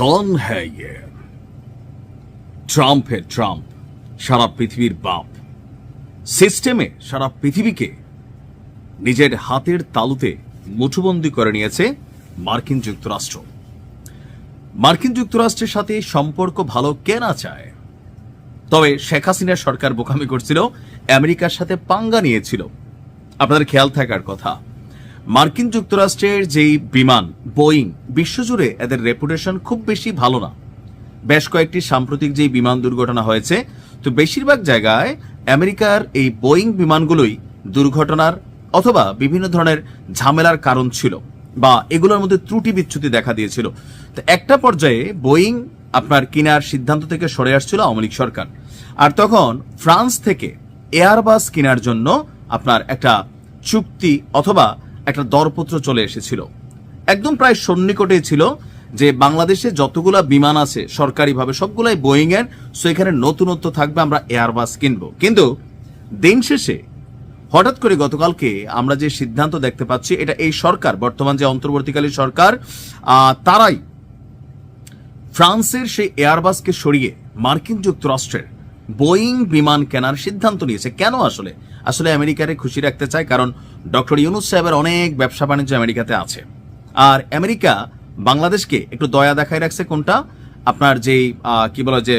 कौन है ये? ট্রাম্প হে ট্রাম্প, সারা পৃথিবীর বাপ। সিস্টেমে সারা পৃথিবীকে নিজের হাতের তালুতে মুঠোবন্দি করে নিয়েছে মার্কিন যুক্তরাষ্ট্র। মার্কিন যুক্তরাষ্ট্রের সাথে সম্পর্ক ভালো কে না চায়? তবে শেখ হাসিনার সরকার বোকামি করছিল, আমেরিকার সাথে পাঙ্গা নিয়েছিল। আপনাদের খেয়াল থাকার কথা, মার্কিন যুক্তরাষ্ট্রের যেই বিমান বোয়িং, বিশ্বজুড়ে এদের রেপুটেশন খুব বেশি ভালো না। বেশ কয়েকটি সাম্প্রতিক যেই বিমান দুর্ঘটনা হয়েছে, তো বেশিরভাগ জায়গায় আমেরিকার এই বোয়িং বিমানগুলোই দুর্ঘটনার অথবা বিভিন্ন ধরনের ঝামেলার কারণ ছিল, বা এগুলোর মধ্যে ত্রুটি বিচ্যুতি দেখা দিয়েছিল। তো একটা পর্যায়ে বোয়িং আপনার কেনার সিদ্ধান্ত থেকে সরে আসছিল আওয়ামী লীগ সরকার, আর তখন ফ্রান্স থেকে এয়ারবাস কেনার জন্য আপনার একটা চুক্তি অথবা একটা দরপত্র চলে এসেছিল। একদম প্রায় সন্নিকটে ছিল যে বাংলাদেশে যতগুলা বিমান আছে সরকারিভাবে সবগুলাই বোয়িং এর, সো এখানে নতুনত্ব থাকবে, আমরা এয়ারবাস কিনবো। কিন্তু দিন শেষে হঠাৎ করে গতকালকে আমরা যে সিদ্ধান্ত দেখতে পাচ্ছি, এটা এই সরকার, বর্তমান যে অন্তর্বর্তীকালীন সরকার, তারাই ফ্রান্সের সেই এয়ারবাসকে সরিয়ে মার্কিন যুক্তরাষ্ট্রের বোয়িং বিমান কেনার সিদ্ধান্ত নিয়েছে। কেন? আসলে আমেরিকারে খুশি রাখতে চায়, কারণ ডক্টর ইউনূস সাহেবের অনেক ব্যবসা বাণিজ্য আমেরিকাতে আছে, আর আমেরিকা বাংলাদেশকে একটু দয়া দেখায় রাখছে। কোনটা? আপনার যেই কি বলে যে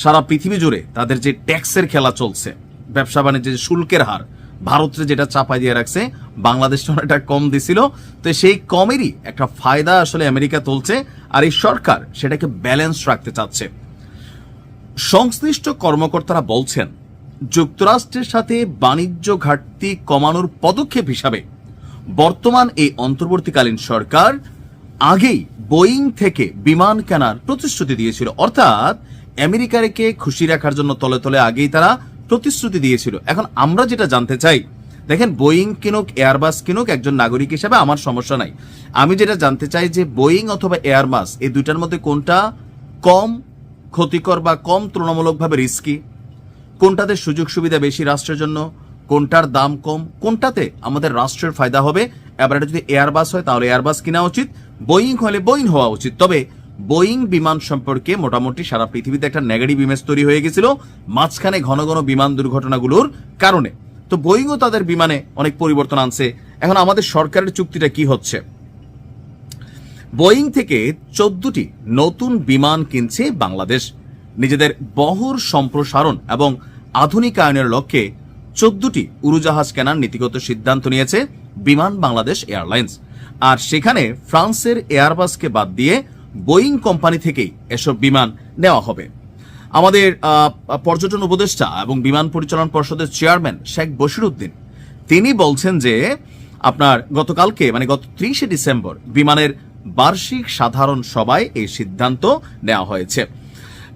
সারা পৃথিবী জুড়ে তাদের যে ট্যাক্সের খেলা চলছে, ব্যবসা বাণিজ্যের যে শুল্কের হার ভারতরে যেটা চাপাই দিয়ে রাখছে, বাংলাদেশ অনেকটা কম দিছিল, তো সেই কমেরই একটা ফায়দা আসলে আমেরিকা তুলছে, আর এই সরকার সেটাকে ব্যালেন্স রাখতে চাচ্ছে। সংশ্লিষ্ট কর্মকর্তারা বলছেন, যুক্তরাষ্ট্রের সাথে বাণিজ্য ঘাটতি কমানোর পদক্ষেপ হিসাবে বর্তমান এই অন্তর্বর্তীকালীন সরকার আগেই বোয়িং থেকে বিমান কেনার প্রতিশ্রুতি দিয়েছিল। অর্থাৎ আমেরিকাকে খুশি রাখার জন্য তলে তলে আগেই তারা প্রতিশ্রুতি দিয়েছিল। এখন আমরা যেটা জানতে চাই, দেখেন, বোয়িং কিনুক এয়ারবাস কিনুক, একজন নাগরিক হিসেবে আমার সমস্যা নাই। আমি যেটা জানতে চাই যে বোয়িং অথবা এয়ারবাস, এই দুইটার মধ্যে কোনটা কম ক্ষতিকর বা কম তুলনামূলকভাবে রিস্কি? কোনটাতে সুযোগ সুবিধা বেশি রাষ্ট্রের জন্য? কোনটার দাম কম? কোনটাতে আমাদের রাষ্ট্রের ফায়দা হবে? এবার এটা যদি এয়ারবাস হয় তাহলে এয়ারবাস কিনা উচিত, বোয়িং হলে বোয়িং হওয়া উচিত। তবে বোয়িং বিমান সম্পর্কে মোটামুটি সারা পৃথিবীতে একটা নেগেটিভ ইমেজ তৈরি হয়ে গেছিল মাঝখানে ঘন ঘন বিমান দুর্ঘটনাগুলোর কারণে। তো বোয়িংও তাদের বিমানে অনেক পরিবর্তন আনছে। এখন আমাদের সরকারের চুক্তিটা কি হচ্ছে? বোয়িং থেকে 14টি নতুন বিমান কিনছে বাংলাদেশ। নিজেদের বহর সম্প্রসারণ এবং আধুনিকায়নের লক্ষ্যে 14টি উড়োজাহাজ কেনার নীতিগত সিদ্ধান্ত নিয়েছে বিমান বাংলাদেশ এয়ারলাইন্স, আর সেখানে ফ্রান্সের এয়ারবাসকে বাদ দিয়ে বোয়িং কোম্পানি থেকেই এসব বিমান নেওয়া হবে। আমাদের পর্যটন উপদেষ্টা এবং বিমান পরিচালন পর্ষদের চেয়ারম্যান শেখ বশিরউদ্দিন, তিনি বলছেন যে আপনার গতকালকে মানে গত 30শে ডিসেম্বর বিমানের বার্ষিক সাধারণ সভায় এই সিদ্ধান্ত নেওয়া হয়েছে।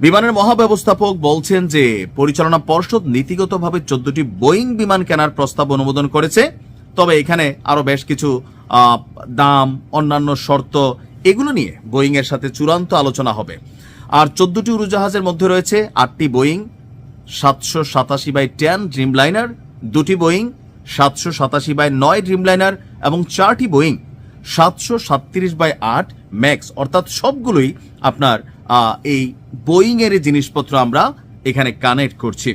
বিমানের মহাব্যবস্থাপক বলছেন যে পরিচালনা পর্ষদ নীতিগতভাবে 14টি বোয়িং বিমান কেনার প্রস্তাব অনুমোদন করেছে, তবে এখানে আরো বেশ কিছু দাম, অন্যান্য শর্ত, এগুলো নিয়ে বোয়িং এর সাথে চূড়ান্ত আলোচনা হবে। আর 14টি উড়োজাহাজের মধ্যে রয়েছে 8টি বোয়িং 787/10 ড্রিমলাইনার, 2টি বোয়িং 787/9 ড্রিমলাইনার এবং 4টি বোয়িং 737/8 ম্যাক্স। অর্থাৎ সবগুলোই আপনার এই বোয়িং এর জিনিসপত্র আমরা এখানে কানেক্ট করছি।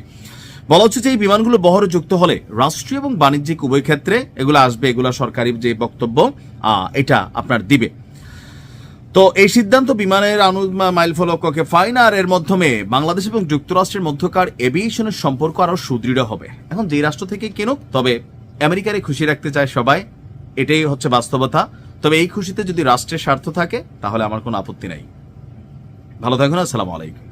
বলা হচ্ছে যে এই বিমানগুলো বহরে যুক্ত হলে রাষ্ট্রীয় এবং বাণিজ্যিক উভয় ক্ষেত্রে এগুলো আসবে, এগুলো সরকারি যে বক্তব্য এটা আপনার দিবে। তো এই সিদ্ধান্ত বিমানের মাইল ফলককে ফাইনার এর মাধ্যমে বাংলাদেশ এবং যুক্তরাষ্ট্রের মধ্যকার এভিয়েশনের সম্পর্ক আরো সুদৃঢ় হবে। এখন যে রাষ্ট্র থেকে কিনুক, তবে আমেরিকারে খুশি রাখতে চায় সবাই, এটাই হচ্ছে বাস্তবতা। তবে এই খুশিতে যদি রাষ্ট্রের স্বার্থ থাকে তাহলে আমার কোনো আপত্তি নাই। ভালো থাকুন, আসসালামু আলাইকুম।